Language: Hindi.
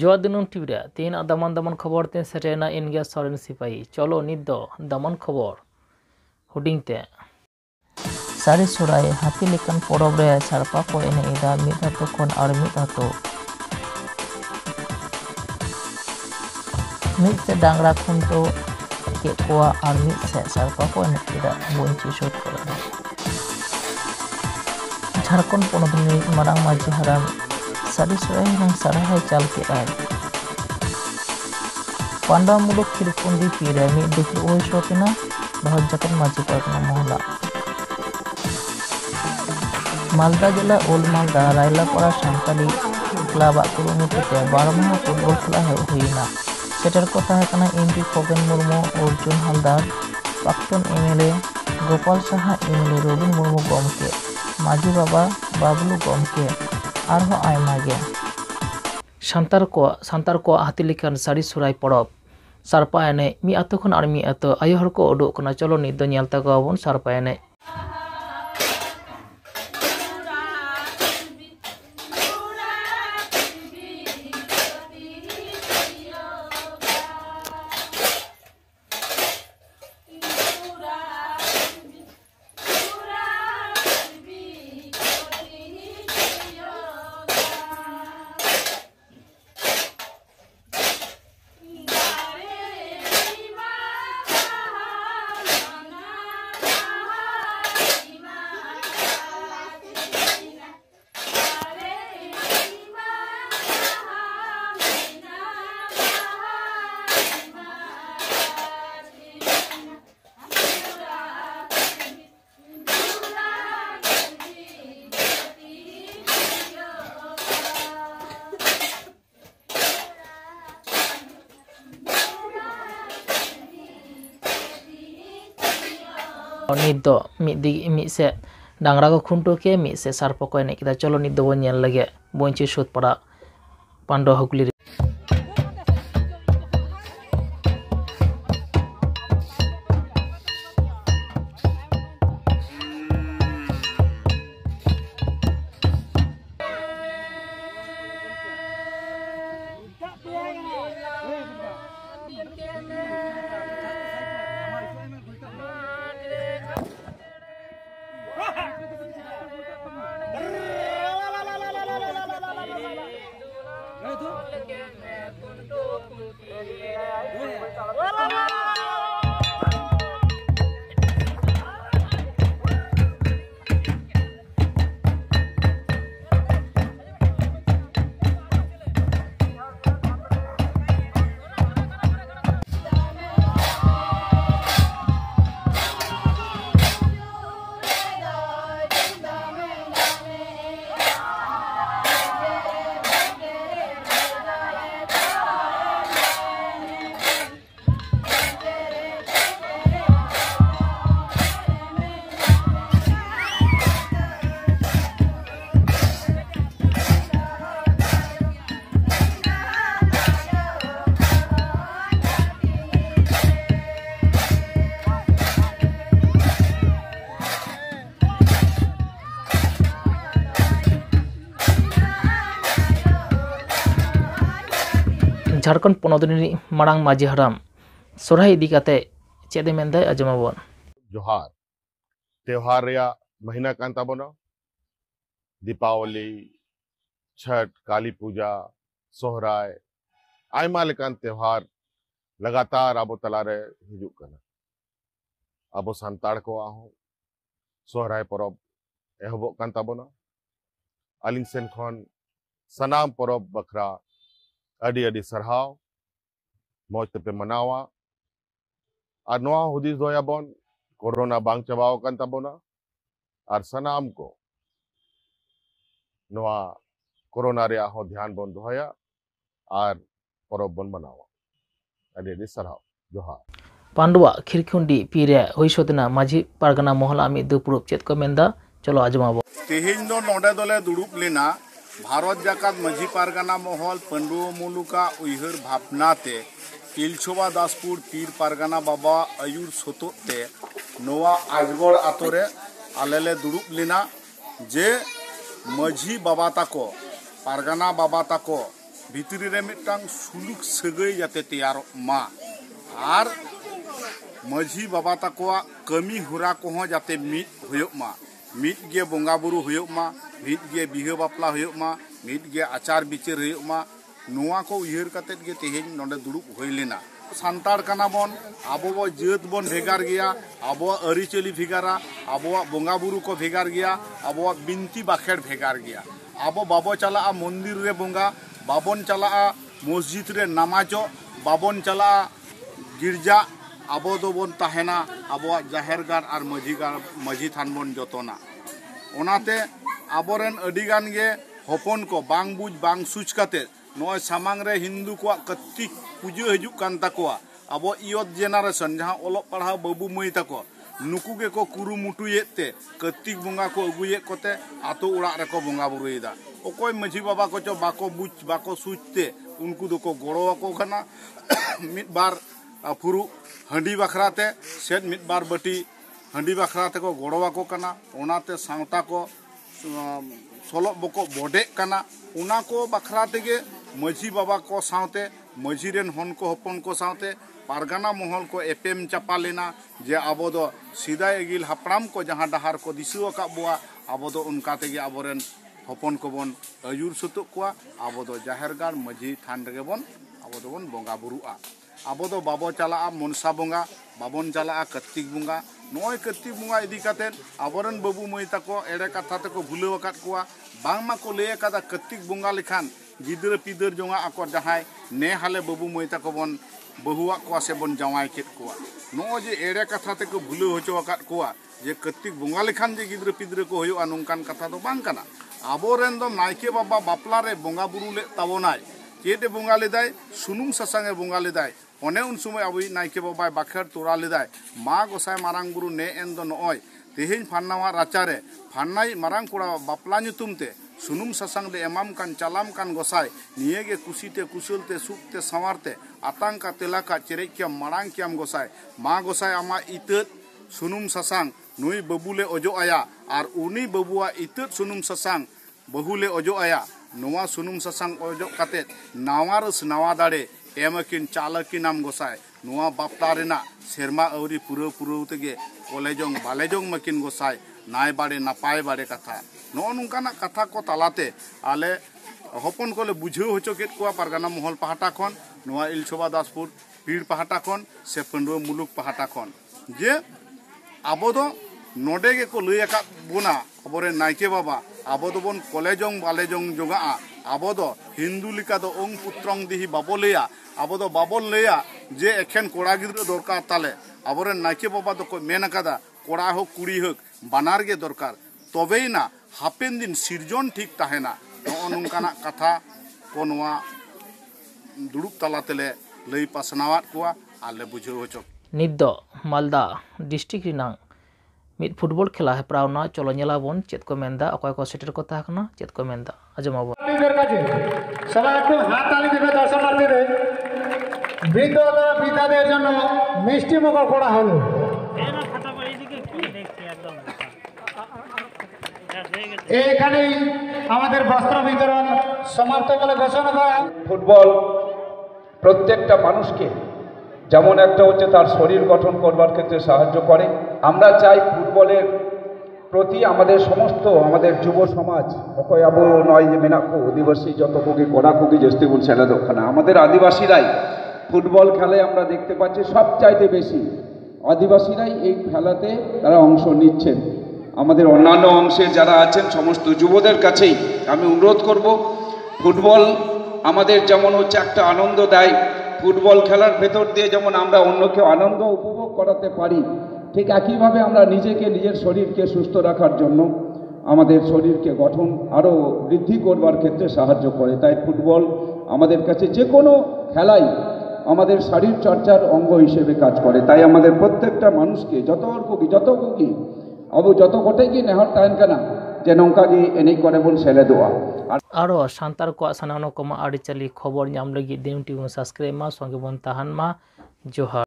जोआ दिनुम टीवी तीन दामान दामान खबर तीन सेटेना इन गया सरेन सिपाही चलो नित दो दामान खबर हुडिंगते सारी सोराय हाथी लेकान परब रे सारपा को एनेदा मिद हातो खन आर मिद हातो मिद से डांगरा खुंटो के कोआ आर मिद से सारपा को एनेदा बोंची शोट करा झारखंड पोनोतनि मारांग माजी हाराम सारी सोराय नang साराहाय चाल के आय पांडा मुलुक खिरकुंडी पीरे मिद दुखु ओय शोतना बहुत जकन माजी पारगना मोहला मालदा जिला ओल्ड मालदा रायलापाड़ा सानताली क्लाब कुरुमुटुते 12 माह फुटबल खेला हुईना सेटर को तहकना एमपी खगेन मुर्मू अर्जुन हालदार प्राक्तन एमएलए गोपाल साहा एमएलए रबिन मुर्मू गमके माजी बाबा बाबलू गमके आरहो आयमा गे सान्तार को हाथी लेकान सारी सोराय परब सारपा एने मी आतो खन आर मी आतो आयो हर को उडुक कना चलो नित दो नेल तागोबन सारपा एने नित दो मिद से डांगरा को खुंटो के मिद से सारपा को एने किदा चलो नित दो बन नेल लगे बोंची सुत पड़ा पांडो हुगली झारखंड पोनोतनि मारांग माजी हाराम सोराय इदी काते चेदे मेंदाय आजमाबन जोहार त्योहार या महीना कान ताबोना दीपावली छठ काली पूजा सोहराय आयमा लेकान त्योहार लगातार आबो तलारे हिजुक कना आबो सान्ताड़ को आहो सोहराय परब एहबोक कान ताबोना आलिंग सेन खन सनाम परब बखरा अडी अडी सरहाव मौज तेपे मनावा और नवा हुदिस दोयाबन कोरोना बांग चबाव कान ताबोना और सनाम को नवा कोरोना रे हो ध्यान बन दोया और परब बन मनावा अडी अडी सरहाव जोहार पांडुआ खिरकुंडी पीरे होइसोतना माजी पारगना मोहला मी दुपुरुप चेत को मेंदा चलो आजमाबो तेहेन दो नोडे दोले दुड़ुप लेना भारत जाकात माझी पारगाना महल पंडु मुलुका उइहर भावनाते पिलछोबा दासपुर पीर पारगाना बाबा आयुर सोतोते नोआ आजगड़ आतोरे आलेले दुड़ुप लेना जे माझी बाबा ताको पारगाना बाबा ताको भितरी रे मिटटांग सुलुक सगै जाते तैयार मा आर माझी बाबा तकोआ कमी हुरा को जाते मिट हुयोग मा मिट गे बोंगा बुरु हुयोग मा मिट गे बिहा बापला हुयोग मा मिट गे आचार बिचार हुयोग मा नोआ को उयहर काते गे तेहेन नोंडे दुड़ुब हुई लेना सान्ताड़ काना बोन आबो जात बोन भेगार गया आबो अरिचली भेगारा आबो बोंगा बुरु को भेगार गया आबो बिनती बाखेड़ भेगार गया आबो बाबो चला मंदिर रे बोंगा बाबन चला मस्जिद रे नामाजो बाबन चला गिरजा आबो दो बोन ताहेना आबो जाहेर गार और माझी थान बोन जतना ओनाते आबोरेन अडिगान गे हपन को बांग बुझ बांग सुच काते नय सामांग रे हिंदू को कत्तिक पुजो हजुक कान ताकोआ आबो इयत जेनारेशन जहां ओलक पढ़ाव बाबू मई ताको नुकु गे को कुरुमुटुयेते कत्तिक बोंगा को अगुये कोते आतो उड़ा रे को बोंगा बुरुयदा ओकोय माझी बाबा को चो बाको बुझ बाको सुचते उनको दो को गोड़ो को खाना मिट बार फुरु हंडी बखराते सेट मिट बार बटी हंडी बखराते को गोड़वा को कना ओनाते सावता को सोलो बको बोडे कना उना को बखराते गे माझी बाबा को सावते माझी रेन हन को हपन को सावते पारगाना महल को एपेम चापा लेना जे आबो दो सीधा एगिल हापड़ाम को जहां डहार को दिसु का बुआ आबो दो उनका तेगे आबोरेन हपन को बोन अयुर सुतु को आबो दो जाहेर गार माझी थान रे बोन आबो दो बोन बोंगा बुरुआ आबो दो बाबो चला मनसा बोंगा बाबन चला कत्तिक बोंगा नय कत्तिक बोंगा इदी काते आबोरेन बाबू मई ताको एड़े कथा तको भुले वकात कोआ बांगमा को ले कादा कत्तिक बोंगा लेखान गिदर पिदर जोंगा आको जहाय ने हाले बाबू मई ताको बोन बहुआ को से बोन जावाय केत कोआ नो जे एड़े कथा तको भुले होचो वकात कोआ जे कत्तिक बोंगा लेखान जे गिदर पिदर को होयो अनुकान कथा दो बांग काना आबोरेन दो नायके बाबा बापला रे बोंगा बुरु ले ताबोनाय चेटे बोंगा लेदाय सुनुम ससांगे बोंगा लेदाय ओने उन समय अब नायके बाबा बाखेर तोरा लेदाय मा गोसाय मारांग बुरु ने एन दो नय तेहेन फान्नावा राचारे फान्नाय मारांग कोड़ा बापला नुतुमते सुनुम ससांग दे एमाम कान चालाम कान गोसाय नियेगे कुसीते कुशलते सुखते सवारते आतंका तेलाका चेरेक्या मारांग क्याम गोसाय मा गोसाय आमा इतत सुनुम ससांग नुई बबुले ओजो आया और उनी बबुआ इतत सुनुम ससांग बहुले ओजो आया नोआ सुनुम ससांग ओजो काते नावा रस नावा दाड़े एमकिन चालकिन नाम गोसाय नोआ बापला रेना सेरमा अवरी पुरो पुरो तेगे कलेजों बालेजों मकिन गोसाय नाय बाड़े नापाय बाड़े कथा नो नुकाना कथा को तालाते आले हपन कोले बुझाव होचो केत कोआ पारगाना महल पहाटा खन नोआ इलछोबा दासपुर पीर पहाटा खन से पंडुआ मुलुक पहाटा खन जे आबो दो नोडे गे को लई आका बोना आबोरे नायके बाबा आबो दो बोन कलेजों बालेजों जोगा आबो दो हिंदू लिका दो ओंग पुत्रंग दिही बाबो लेया आबो दो बाबो लेया जे एखेन कोड़ा गिद्र दरकार ताले आबोरे नायके बाबा दो को मेन कादा कोड़ा हो कुड़ी हो बानार गे दरकार तबेई ना हापेन दिन सिरजन ठीक ताहेना नुकाना कथा को नोआ दुड़ुब तालातेले लई पासनावात कोआ आले बुझाव होचो नित दो मालदा डिस्ट्रिक्ट रिनांग मिद फुटबॉल खेला है प्रावना चलो नेला बोन चेत को मेंदा अकय को सेटर को ताकना चेत को मेंदा आजमाबो সবাই একটু হাত তালি দিবে দর্শনার্থীদের বিদ্যালয় বিদ্যাদের জন্য মিষ্টি মুখ করা হলো এইখানেই আমাদের বস্ত্র বিতরণ সমাপ্ত বলে ঘোষণা করা ফুটবল প্রত্যেকটা মানুষকে যেমন একটা হচ্ছে তার শরীর গঠন করবার ক্ষেত্রে সাহায্য করে আমরা চাই ফুটবলের প্রতি আমাদের সমস্ত আমাদের যুব সমাজ অকয় আবো নয় যে মেনাকো আদিবাসী যত কোকি কোড়া কোকি জস্তি গুল ছেলে দক্ষিণা আমাদের আদিবাসীরাই ফুটবল খেলায় আমরা দেখতে পাচ্ছি সবচাইতে বেশি আদিবাসীরাই এই খেলাতে তারা অংশ নিচ্ছেন আমাদের অন্যান্য অংশের যারা আছেন সমস্ত যুবদের কাছেই আমি অনুরোধ করব ফুটবল আমাদের যেমন হচ্ছে একটা আনন্দ দেয় ফুটবল খেলার ভেতর দিয়ে যেমন আমরা অন্যকে আনন্দ উপভোগ করাতে পারি ঠিক একইভাবে আমরা নিজেকে নিজের শরীরকে সুস্থ রাখার জন্য আমাদের শরীরকে গঠন আরও বৃদ্ধি করবার ক্ষেত্রে সাহায্য করে তাই ফুটবল আমাদের কাছে যে কোনো খেলাই আমাদের শরীর চর্চার অঙ্গ হিসেবে কাজ করে তাই আমাদের প্রত্যেকটা মানুষকে যত কোকি अब जो गोटे की नेहर तहन कना जे नौका गी एने करे बोन सेले दोआ आरो सांतार को सानानो को मा आड़ी चली खबर नाम लगी दिन टीवी सब्सक्राइब मा संगे बोन तहन मा जोहार।